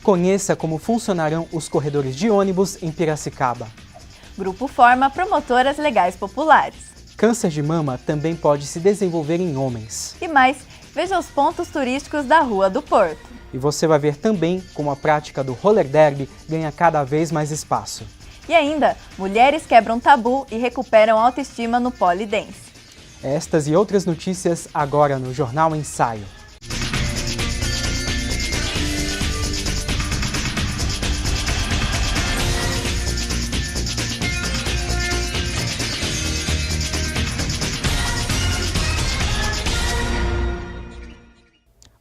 Conheça como funcionarão os corredores de ônibus em Piracicaba. Grupo forma promotoras legais populares. Câncer de mama também pode se desenvolver em homens. E mais, veja os pontos turísticos da Rua do Porto. E você vai ver também como a prática do roller derby ganha cada vez mais espaço. E ainda, mulheres quebram tabu e recuperam autoestima no polidense. Estas e outras notícias agora no Jornal Ensaio.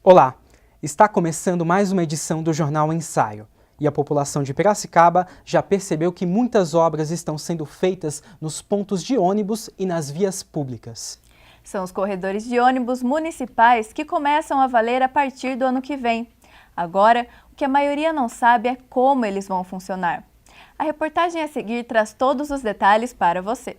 Olá, está começando mais uma edição do Jornal Ensaio. E a população de Piracicaba já percebeu que muitas obras estão sendo feitas nos pontos de ônibus e nas vias públicas. São os corredores de ônibus municipais que começam a valer a partir do ano que vem. Agora, o que a maioria não sabe é como eles vão funcionar. A reportagem a seguir traz todos os detalhes para você.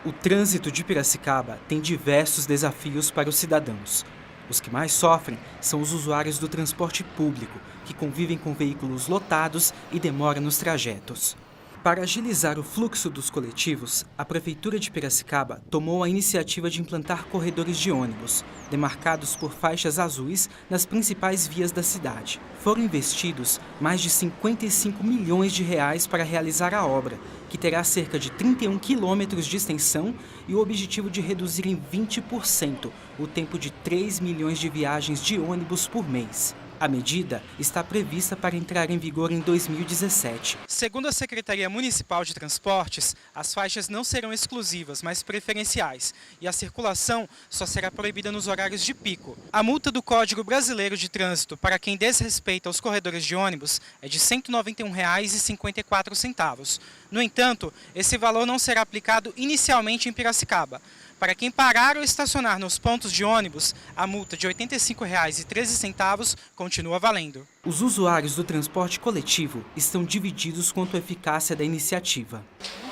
O trânsito de Piracicaba tem diversos desafios para os cidadãos. Os que mais sofrem são os usuários do transporte público, que convivem com veículos lotados e demoram nos trajetos. Para agilizar o fluxo dos coletivos, a Prefeitura de Piracicaba tomou a iniciativa de implantar corredores de ônibus, demarcados por faixas azuis nas principais vias da cidade. Foram investidos mais de 55 milhões de reais para realizar a obra, que terá cerca de 31 quilômetros de extensão e o objetivo de reduzir em 20% o tempo de 3 milhões de viagens de ônibus por mês. A medida está prevista para entrar em vigor em 2017. Segundo a Secretaria Municipal de Transportes, as faixas não serão exclusivas, mas preferenciais, e a circulação só será proibida nos horários de pico. A multa do Código Brasileiro de Trânsito para quem desrespeita os corredores de ônibus é de R$ 191,54. No entanto, esse valor não será aplicado inicialmente em Piracicaba. Para quem parar ou estacionar nos pontos de ônibus, a multa de R$ 85,13 continua valendo. Os usuários do transporte coletivo estão divididos quanto à eficácia da iniciativa.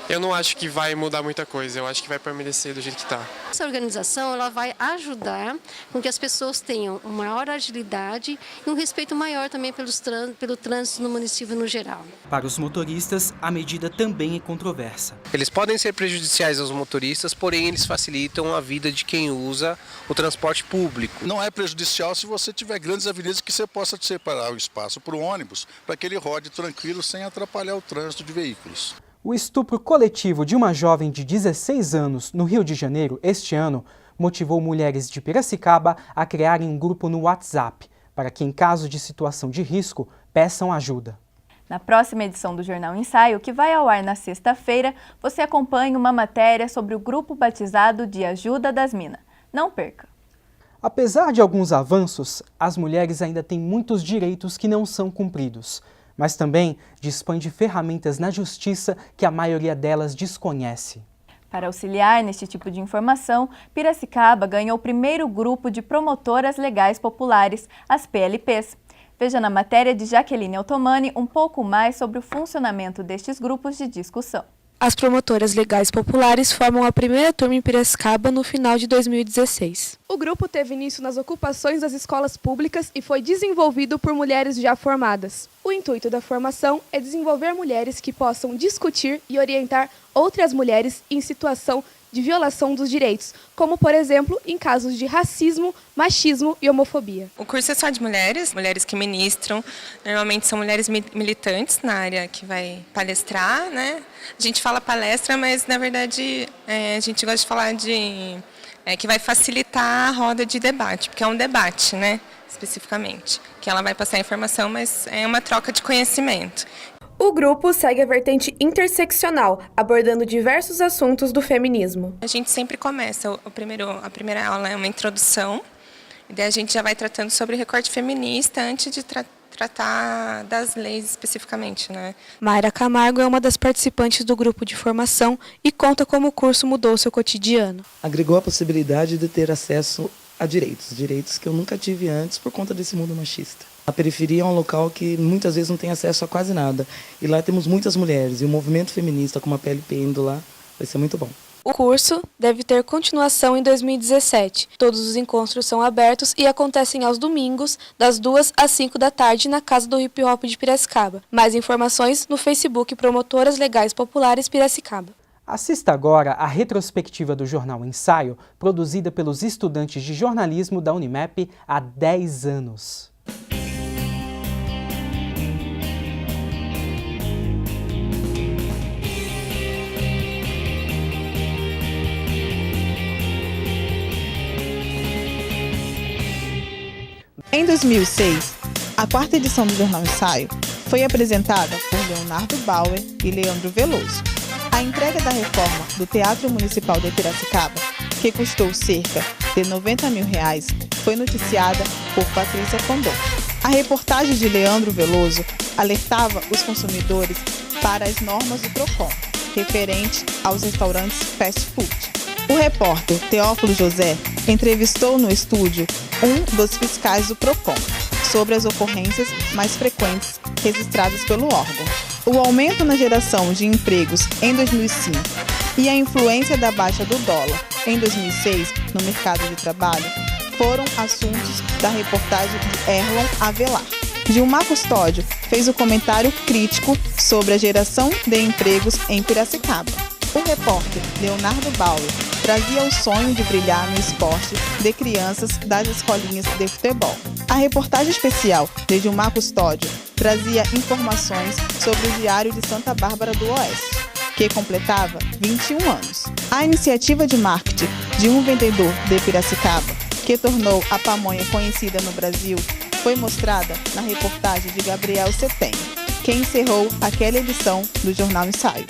Eu não acho que vai mudar muita coisa, eu acho que vai permanecer do jeito que está. Essa organização ela vai ajudar com que as pessoas tenham uma maior agilidade e um respeito maior também pelo trânsito no município no geral. Para os motoristas, a medida também é controversa. Eles podem ser prejudiciais aos motoristas, porém eles facilitam a vida de quem usa o transporte público. Não é prejudicial se você tiver grandes avenidas que você possa separar o espaço para o ônibus, para que ele rode tranquilo sem atrapalhar o trânsito de veículos. O estupro coletivo de uma jovem de 16 anos no Rio de Janeiro este ano motivou mulheres de Piracicaba a criarem um grupo no WhatsApp para que, em caso de situação de risco, peçam ajuda. Na próxima edição do Jornal Ensaio, que vai ao ar na sexta-feira, você acompanha uma matéria sobre o grupo batizado de Ajuda das Minas. Não perca! Apesar de alguns avanços, as mulheres ainda têm muitos direitos que não são cumpridos, mas também dispõe de ferramentas na justiça que a maioria delas desconhece. Para auxiliar neste tipo de informação, Piracicaba ganhou o primeiro grupo de promotoras legais populares, as PLPs. Veja na matéria de Jaqueline Ottomani um pouco mais sobre o funcionamento destes grupos de discussão. As promotoras legais populares formam a primeira turma em Piracicaba no final de 2016. O grupo teve início nas ocupações das escolas públicas e foi desenvolvido por mulheres já formadas. O intuito da formação é desenvolver mulheres que possam discutir e orientar outras mulheres em situação de violação dos direitos, como, por exemplo, em casos de racismo, machismo e homofobia. O curso é só de mulheres que ministram, normalmente são mulheres militantes na área que vai palestrar, né? A gente fala palestra, mas na verdade a gente gosta de falar que vai facilitar a roda de debate, porque é um debate, né? Especificamente, que ela vai passar informação, mas é uma troca de conhecimento. O grupo segue a vertente interseccional, abordando diversos assuntos do feminismo. A gente sempre começa, a primeira aula é uma introdução, e daí a gente já vai tratando sobre recorte feminista antes de tratar das leis especificamente, né? Mayra Camargo é uma das participantes do grupo de formação e conta como o curso mudou seu cotidiano. Agregou a possibilidade de ter acesso a direitos que eu nunca tive antes por conta desse mundo machista. A periferia é um local que muitas vezes não tem acesso a quase nada. E lá temos muitas mulheres. E o movimento feminista, como a PLP indo lá, vai ser muito bom. O curso deve ter continuação em 2017. Todos os encontros são abertos e acontecem aos domingos, das 2 às 5 da tarde, na Casa do Hip Hop de Piracicaba. Mais informações no Facebook Promotoras Legais Populares Piracicaba. Assista agora à retrospectiva do jornal Ensaio, produzida pelos estudantes de jornalismo da Unimep há 10 anos. Em 2006, a quarta edição do Jornal Ensaio foi apresentada por Leonardo Bauer e Leandro Veloso. A entrega da reforma do Teatro Municipal de Piracicaba, que custou cerca de R$90 mil, foi noticiada por Patrícia Condon. A reportagem de Leandro Veloso alertava os consumidores para as normas do PROCON, referente aos restaurantes fast food. O repórter Teófilo José entrevistou no estúdio um dos fiscais do PROCON sobre as ocorrências mais frequentes registradas pelo órgão. O aumento na geração de empregos em 2005 e a influência da baixa do dólar em 2006 no mercado de trabalho foram assuntos da reportagem de Erlon Avelar. Gilmar Custódio fez um comentário crítico sobre a geração de empregos em Piracicaba. O repórter Leonardo Bauer trazia o sonho de brilhar no esporte de crianças das escolinhas de futebol. A reportagem especial de Gilmar Custódio trazia informações sobre o Diário de Santa Bárbara do Oeste, que completava 21 anos. A iniciativa de marketing de um vendedor de Piracicaba, que tornou a pamonha conhecida no Brasil, foi mostrada na reportagem de Gabriel Setem, que encerrou aquela edição do Jornal Ensaio.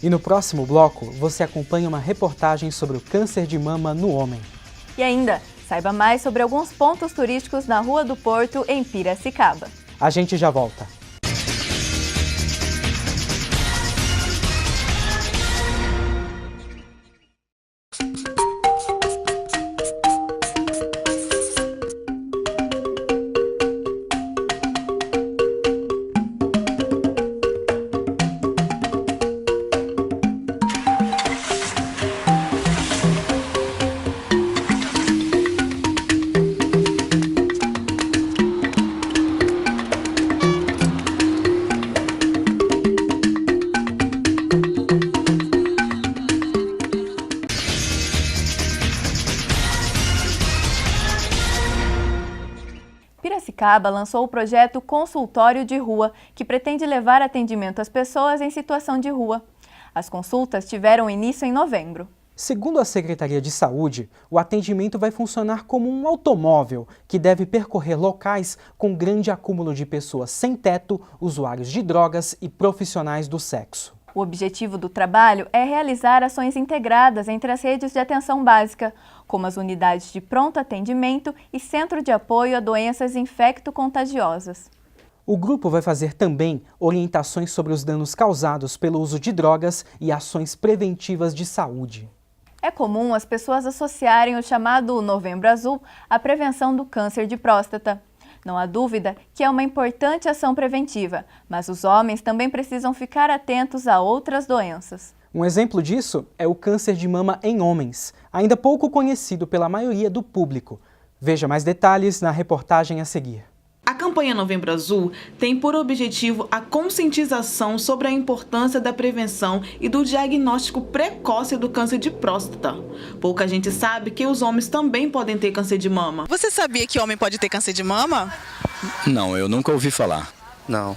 E no próximo bloco, você acompanha uma reportagem sobre o câncer de mama no homem. E ainda, saiba mais sobre alguns pontos turísticos na Rua do Porto, em Piracicaba. A gente já volta. Piracicaba lançou o projeto Consultório de Rua, que pretende levar atendimento às pessoas em situação de rua. As consultas tiveram início em novembro. Segundo a Secretaria de Saúde, o atendimento vai funcionar como um automóvel que deve percorrer locais com grande acúmulo de pessoas sem teto, usuários de drogas e profissionais do sexo. O objetivo do trabalho é realizar ações integradas entre as redes de atenção básica, como as unidades de pronto atendimento e centro de apoio a doenças infecto-contagiosas. O grupo vai fazer também orientações sobre os danos causados pelo uso de drogas e ações preventivas de saúde. É comum as pessoas associarem o chamado Novembro Azul à prevenção do câncer de próstata. Não há dúvida que é uma importante ação preventiva, mas os homens também precisam ficar atentos a outras doenças. Um exemplo disso é o câncer de mama em homens, ainda pouco conhecido pela maioria do público. Veja mais detalhes na reportagem a seguir. A campanha Novembro Azul tem por objetivo a conscientização sobre a importância da prevenção e do diagnóstico precoce do câncer de próstata. Pouca gente sabe que os homens também podem ter câncer de mama. Você sabia que homem pode ter câncer de mama? Não, eu nunca ouvi falar. Não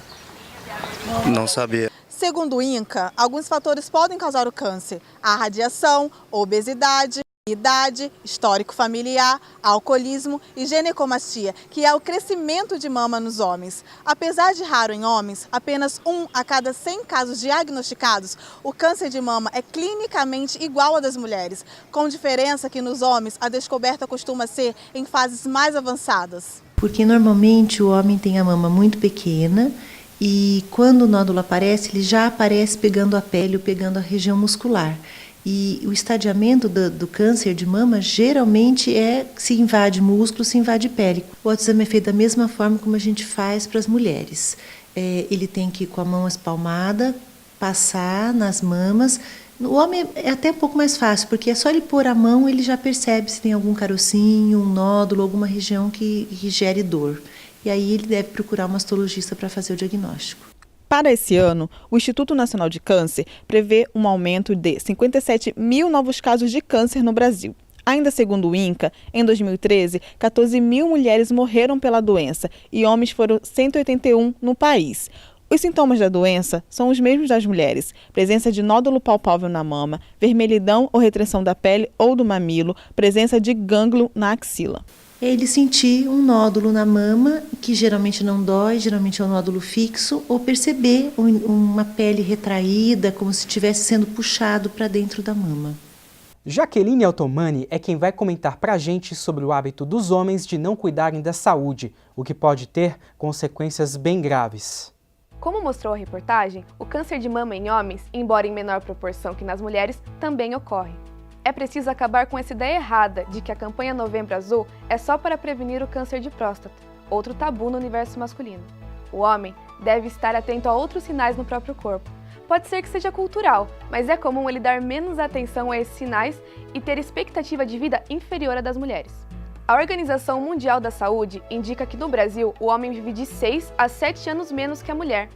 sabia. Segundo o INCA, alguns fatores podem causar o câncer: a radiação, obesidade, idade, histórico familiar, alcoolismo e ginecomastia, que é o crescimento de mama nos homens. Apesar de raro em homens, apenas 1 a cada 100 casos diagnosticados, o câncer de mama é clinicamente igual ao das mulheres, com diferença que nos homens a descoberta costuma ser em fases mais avançadas. Porque normalmente o homem tem a mama muito pequena e quando o nódulo aparece, ele já aparece pegando a pele ou pegando a região muscular. E o estadiamento do câncer de mama geralmente se invade músculo, se invade pele. O autoexame é feito da mesma forma como a gente faz para as mulheres. Ele tem que ir com a mão espalmada, passar nas mamas. O homem é até um pouco mais fácil, porque é só ele pôr a mão, ele já percebe se tem algum carocinho, um nódulo, alguma região que gere dor. E aí ele deve procurar um mastologista para fazer o diagnóstico. Para esse ano, o Instituto Nacional de Câncer prevê um aumento de 57 mil novos casos de câncer no Brasil. Ainda segundo o INCA, em 2013, 14 mil mulheres morreram pela doença e homens foram 181 no país. Os sintomas da doença são os mesmos das mulheres: presença de nódulo palpável na mama, vermelhidão ou retração da pele ou do mamilo, presença de gânglio na axila. Ele sentir um nódulo na mama, que geralmente não dói, geralmente é um nódulo fixo, ou perceber uma pele retraída, como se estivesse sendo puxado para dentro da mama. Jaqueline Altomani é quem vai comentar pra gente sobre o hábito dos homens de não cuidarem da saúde, o que pode ter consequências bem graves. Como mostrou a reportagem, o câncer de mama em homens, embora em menor proporção que nas mulheres, também ocorre. É preciso acabar com essa ideia errada de que a campanha Novembro Azul é só para prevenir o câncer de próstata, outro tabu no universo masculino. O homem deve estar atento a outros sinais no próprio corpo. Pode ser que seja cultural, mas é comum ele dar menos atenção a esses sinais e ter expectativa de vida inferior à das mulheres. A Organização Mundial da Saúde indica que no Brasil o homem vive de 6 a 7 anos menos que a mulher.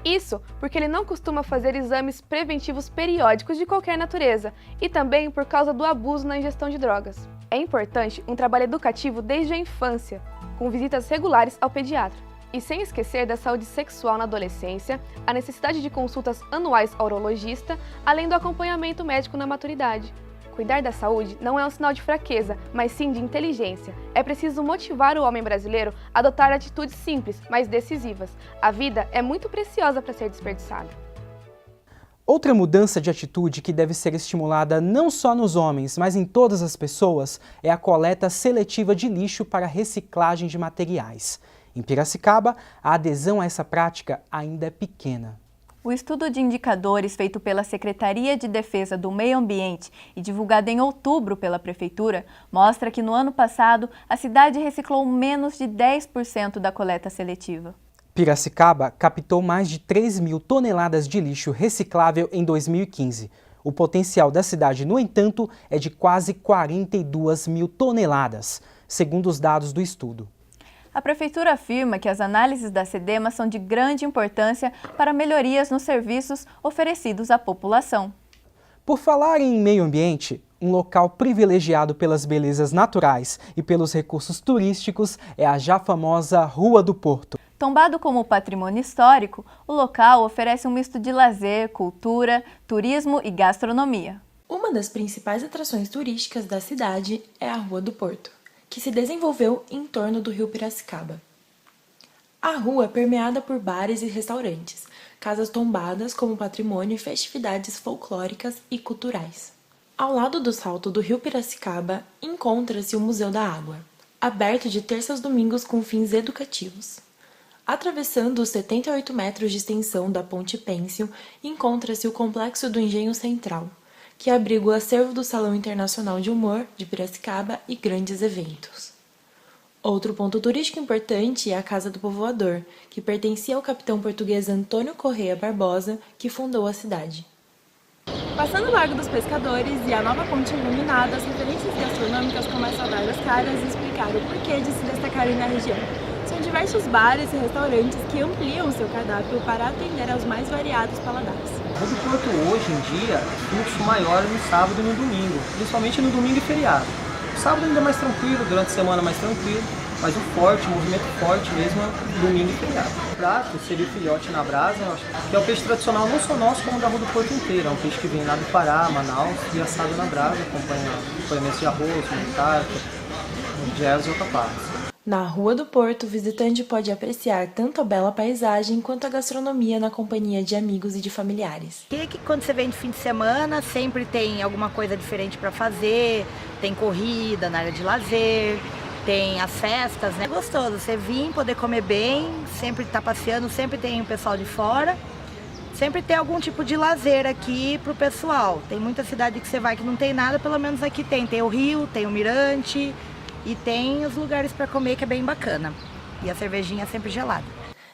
Isso porque ele não costuma fazer exames preventivos periódicos de qualquer natureza e também por causa do abuso na ingestão de drogas. É importante um trabalho educativo desde a infância, com visitas regulares ao pediatra. E sem esquecer da saúde sexual na adolescência, a necessidade de consultas anuais ao urologista, além do acompanhamento médico na maturidade. Cuidar da saúde não é um sinal de fraqueza, mas sim de inteligência. É preciso motivar o homem brasileiro a adotar atitudes simples, mas decisivas. A vida é muito preciosa para ser desperdiçada. Outra mudança de atitude que deve ser estimulada não só nos homens, mas em todas as pessoas, é a coleta seletiva de lixo para reciclagem de materiais. Em Piracicaba, a adesão a essa prática ainda é pequena. O estudo de indicadores feito pela Secretaria de Defesa do Meio Ambiente e divulgado em outubro pela Prefeitura mostra que no ano passado a cidade reciclou menos de 10% da coleta seletiva. Piracicaba captou mais de 3 mil toneladas de lixo reciclável em 2015. O potencial da cidade, no entanto, é de quase 42 mil toneladas, segundo os dados do estudo. A Prefeitura afirma que as análises da SEDEMA são de grande importância para melhorias nos serviços oferecidos à população. Por falar em meio ambiente, um local privilegiado pelas belezas naturais e pelos recursos turísticos é a já famosa Rua do Porto. Tombado como patrimônio histórico, o local oferece um misto de lazer, cultura, turismo e gastronomia. Uma das principais atrações turísticas da cidade é a Rua do Porto, que se desenvolveu em torno do rio Piracicaba. A rua é permeada por bares e restaurantes, casas tombadas como patrimônio e festividades folclóricas e culturais. Ao lado do salto do rio Piracicaba, encontra-se o Museu da Água, aberto de terça aos domingos com fins educativos. Atravessando os 78 metros de extensão da Ponte Pêncil, encontra-se o Complexo do Engenho Central, que abriga o acervo do Salão Internacional de Humor de Piracicaba e grandes eventos. Outro ponto turístico importante é a Casa do Povoador, que pertencia ao capitão português Antônio Correia Barbosa, que fundou a cidade. Passando o Largo dos Pescadores e a nova ponte iluminada, as referências gastronômicas começam a dar as caras e explicar o porquê de se destacarem na região. São diversos bares e restaurantes que ampliam o seu cardápio para atender aos mais variados paladares. A Rua do Porto hoje em dia é fluxo maior no sábado e no domingo, principalmente no domingo e feriado. O sábado ainda é mais tranquilo, durante a semana mais tranquilo, mas o movimento forte mesmo é domingo e feriado. O prato seria o filhote na brasa, que é o peixe tradicional não só nosso, como da Rua do Porto inteira. É um peixe que vem lá do Pará, Manaus, e assado na brasa, acompanhamento de arroz, mostarda, de ervas e alcaparras. Na Rua do Porto, o visitante pode apreciar tanto a bela paisagem quanto a gastronomia na companhia de amigos e de familiares. Que quando você vem de fim de semana, sempre tem alguma coisa diferente para fazer, tem corrida na área de lazer, tem as festas, né? É gostoso você vir, poder comer bem, sempre tá passeando, sempre tem o pessoal de fora. sempre ter algum tipo de lazer aqui pro pessoal. Tem muita cidade que você vai que não tem nada, pelo menos aqui tem. Tem o rio, tem o mirante e tem os lugares para comer que é bem bacana. E a cervejinha é sempre gelada.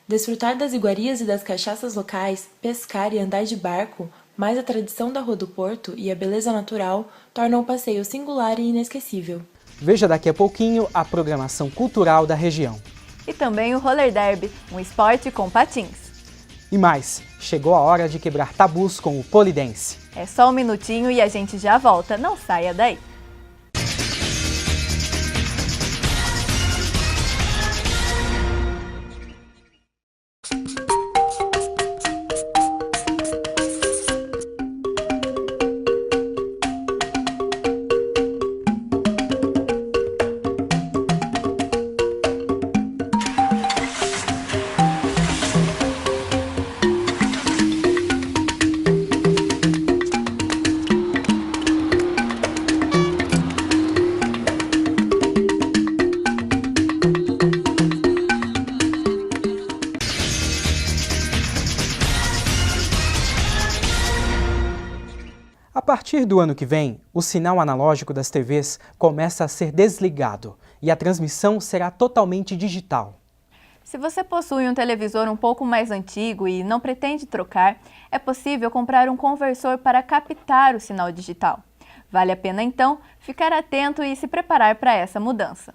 Desfrutar das iguarias e das cachaças locais, pescar e andar de barco, mais a tradição da Rua do Porto e a beleza natural tornam o passeio singular e inesquecível. Veja daqui a pouquinho a programação cultural da região. E também o roller derby, um esporte com patins. E mais, chegou a hora de quebrar tabus com o polidense. É só um minutinho e a gente já volta, não saia daí. A partir do ano que vem, o sinal analógico das TVs começa a ser desligado e a transmissão será totalmente digital. Se você possui um televisor um pouco mais antigo e não pretende trocar, é possível comprar um conversor para captar o sinal digital. Vale a pena, então, ficar atento e se preparar para essa mudança.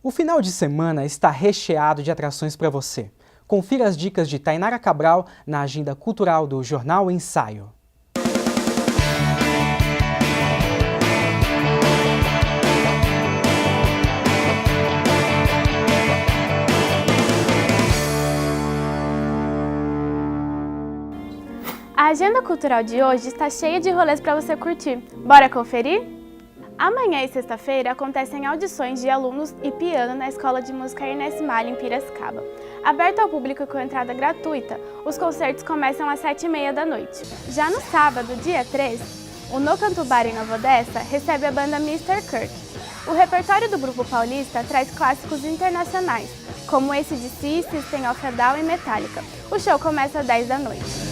O final de semana está recheado de atrações para você. Confira as dicas de Tainara Cabral na agenda cultural do Jornal Ensaio. A agenda cultural de hoje está cheia de rolês para você curtir. Bora conferir? Amanhã e sexta-feira acontecem audições de alunos e piano na Escola de Música Ernest Malha, em Piracicaba. Aberto ao público com entrada gratuita, os concertos começam às 7h30 da noite. Já no sábado, dia 3, o No Canto Bar em Nova Odessa recebe a banda Mr. Kirk. O repertório do grupo paulista traz clássicos internacionais, como esse de System of a Down e Metallica. O show começa às 10 da noite.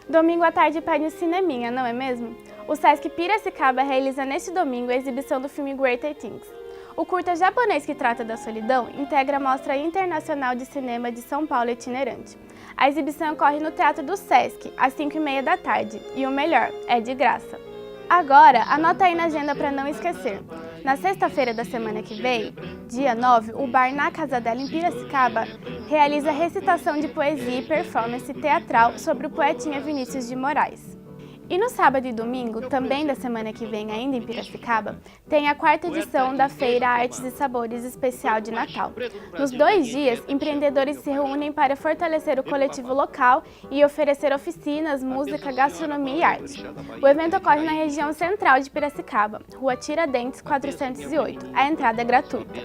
Domingo à tarde pede um cineminha, não é mesmo? O Sesc Piracicaba realiza neste domingo a exibição do filme Greater Things. O curta japonês que trata da solidão integra a Mostra Internacional de Cinema de São Paulo itinerante. A exibição ocorre no Teatro do Sesc, às 5h30 da tarde, e o melhor, é de graça. Agora, anota aí na agenda para não esquecer. Na sexta-feira da semana que vem, dia 9, o bar Na Casa Dela, em Piracicaba, realiza recitação de poesia e performance teatral sobre o poetinha Vinícius de Moraes. E no sábado e domingo, também da semana que vem, ainda em Piracicaba, tem a 4ª edição da Feira Artes e Sabores Especial de Natal. Nos 2 dias, empreendedores se reúnem para fortalecer o coletivo local e oferecer oficinas, música, gastronomia e arte. O evento ocorre na região central de Piracicaba, Rua Tiradentes 408. A entrada é gratuita.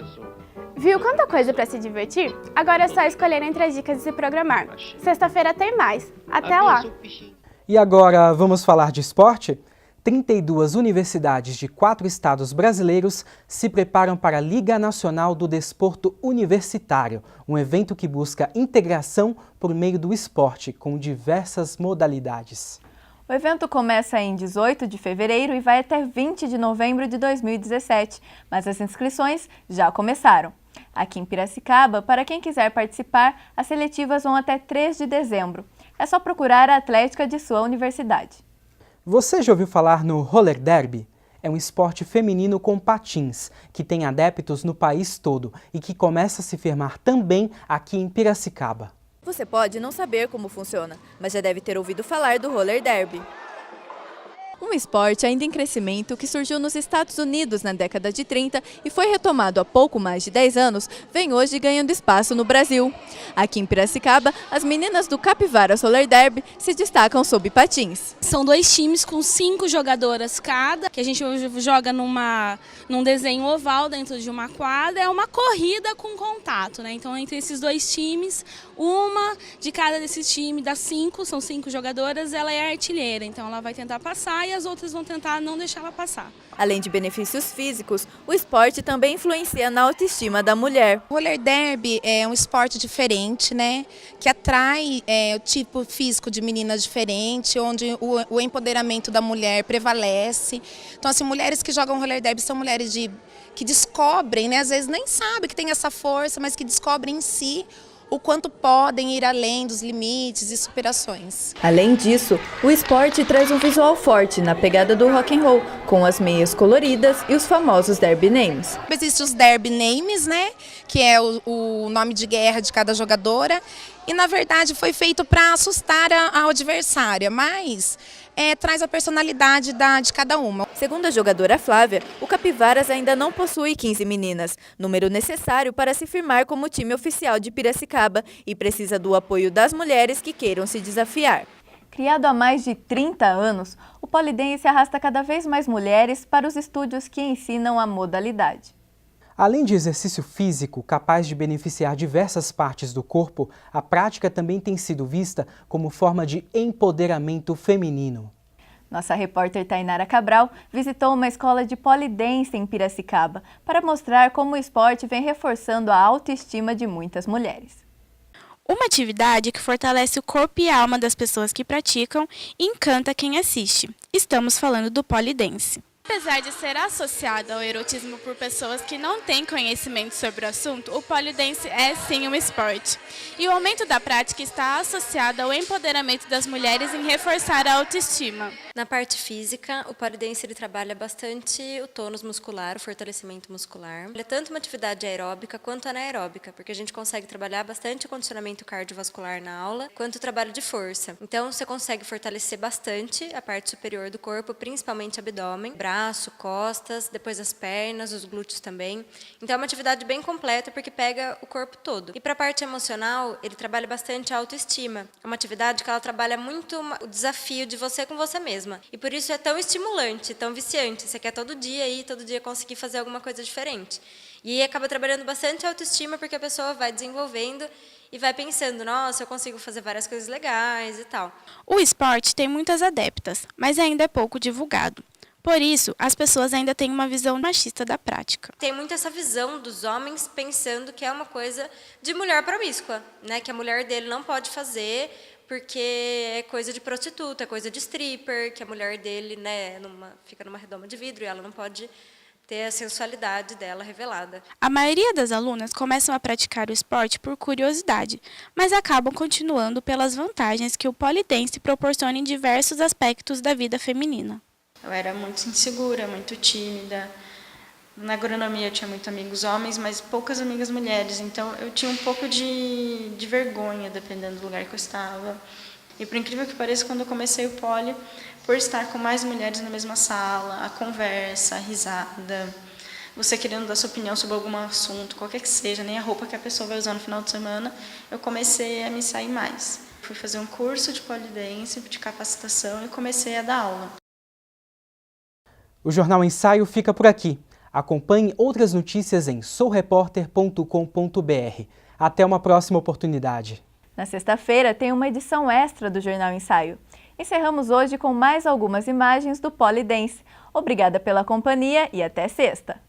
Viu quanta coisa para se divertir? Agora é só escolher entre as dicas e se programar. Sexta-feira tem mais. Até lá! E agora vamos falar de esporte? 32 universidades de 4 estados brasileiros se preparam para a Liga Nacional do Desporto Universitário, um evento que busca integração por meio do esporte, com diversas modalidades. O evento começa em 18 de fevereiro e vai até 20 de novembro de 2017, mas as inscrições já começaram. Aqui em Piracicaba, para quem quiser participar, as seletivas vão até 3 de dezembro. É só procurar a atlética de sua universidade. Você já ouviu falar no roller derby? É um esporte feminino com patins, que tem adeptos no país todo e que começa a se firmar também aqui em Piracicaba. Você pode não saber como funciona, mas já deve ter ouvido falar do roller derby. Um esporte ainda em crescimento que surgiu nos Estados Unidos na década de 30 e foi retomado há pouco mais de 10 anos, vem hoje ganhando espaço no Brasil. Aqui em Piracicaba, as meninas do Capivaras Roller Derby se destacam sob patins. São 2 times com 5 jogadoras cada, que a gente joga num desenho oval dentro de uma quadra. É uma corrida com contato, né? Então, entre esses 2 times, uma de cada desses times, das 5, são 5 jogadoras, ela é artilheira. Então, ela vai tentar passar e as outras vão tentar não deixar ela passar. Além de benefícios físicos, o esporte também influencia na autoestima da mulher. O roller derby é um esporte diferente, né? Que atrai o tipo físico de menina diferente, onde o empoderamento da mulher prevalece. Então, assim, mulheres que jogam roller derby são mulheres que descobrem, né? Às vezes nem sabem que tem essa força, mas que descobrem em si o quanto podem ir além dos limites e superações. Além disso, o esporte traz um visual forte na pegada do rock and roll, com as meias coloridas e os famosos derby names. Existem os derby names, né, que é o nome de guerra de cada jogadora, e na verdade foi feito para assustar a adversária, mas traz a personalidade de cada uma. Segundo a jogadora Flávia, o Capivaras ainda não possui 15 meninas, número necessário para se firmar como time oficial de Piracicaba, e precisa do apoio das mulheres que queiram se desafiar. Criado há mais de 30 anos, o polidense arrasta cada vez mais mulheres para os estúdios que ensinam a modalidade. Além de exercício físico capaz de beneficiar diversas partes do corpo, a prática também tem sido vista como forma de empoderamento feminino. Nossa repórter Tainara Cabral visitou uma escola de polidense em Piracicaba para mostrar como o esporte vem reforçando a autoestima de muitas mulheres. Uma atividade que fortalece o corpo e a alma das pessoas que praticam e encanta quem assiste. Estamos falando do polidense. Apesar de ser associado ao erotismo por pessoas que não têm conhecimento sobre o assunto, o polidense é sim um esporte. E o aumento da prática está associado ao empoderamento das mulheres em reforçar a autoestima. Na parte física, o polidense ele trabalha bastante o tônus muscular, o fortalecimento muscular. Ele é tanto uma atividade aeróbica quanto anaeróbica, porque a gente consegue trabalhar bastante o condicionamento cardiovascular na aula, quanto o trabalho de força. Então, você consegue fortalecer bastante a parte superior do corpo, principalmente abdômen, braço, costas, depois as pernas, os glúteos também. Então, é uma atividade bem completa, porque pega o corpo todo. E para a parte emocional, ele trabalha bastante a autoestima. É uma atividade que ela trabalha muito o desafio de você com você mesma. E por isso é tão estimulante, tão viciante. Você quer todo dia conseguir fazer alguma coisa diferente. E acaba trabalhando bastante a autoestima, porque a pessoa vai desenvolvendo e vai pensando, nossa, eu consigo fazer várias coisas legais e tal. O esporte tem muitas adeptas, mas ainda é pouco divulgado. Por isso, as pessoas ainda têm uma visão machista da prática. Tem muito essa visão dos homens pensando que é uma coisa de mulher promíscua, né? Que a mulher dele não pode fazer porque é coisa de prostituta, é coisa de stripper, que a mulher dele, né, fica numa redoma de vidro e ela não pode ter a sensualidade dela revelada. A maioria das alunas começam a praticar o esporte por curiosidade, mas acabam continuando pelas vantagens que o polidense proporciona em diversos aspectos da vida feminina. Eu era muito insegura, muito tímida. Na agronomia eu tinha muitos amigos homens, mas poucas amigas mulheres. Então eu tinha um pouco de vergonha, dependendo do lugar que eu estava. E por incrível que pareça, quando eu comecei o poli, por estar com mais mulheres na mesma sala, a conversa, a risada, você querendo dar sua opinião sobre algum assunto, qualquer que seja, nem a roupa que a pessoa vai usar no final de semana, eu comecei a me sair mais. Fui fazer um curso de polidense, de capacitação e comecei a dar aula. O Jornal Ensaio fica por aqui. Acompanhe outras notícias em soureporter.com.br. Até uma próxima oportunidade. Na sexta-feira tem uma edição extra do Jornal Ensaio. Encerramos hoje com mais algumas imagens do polidense. Obrigada pela companhia e até sexta!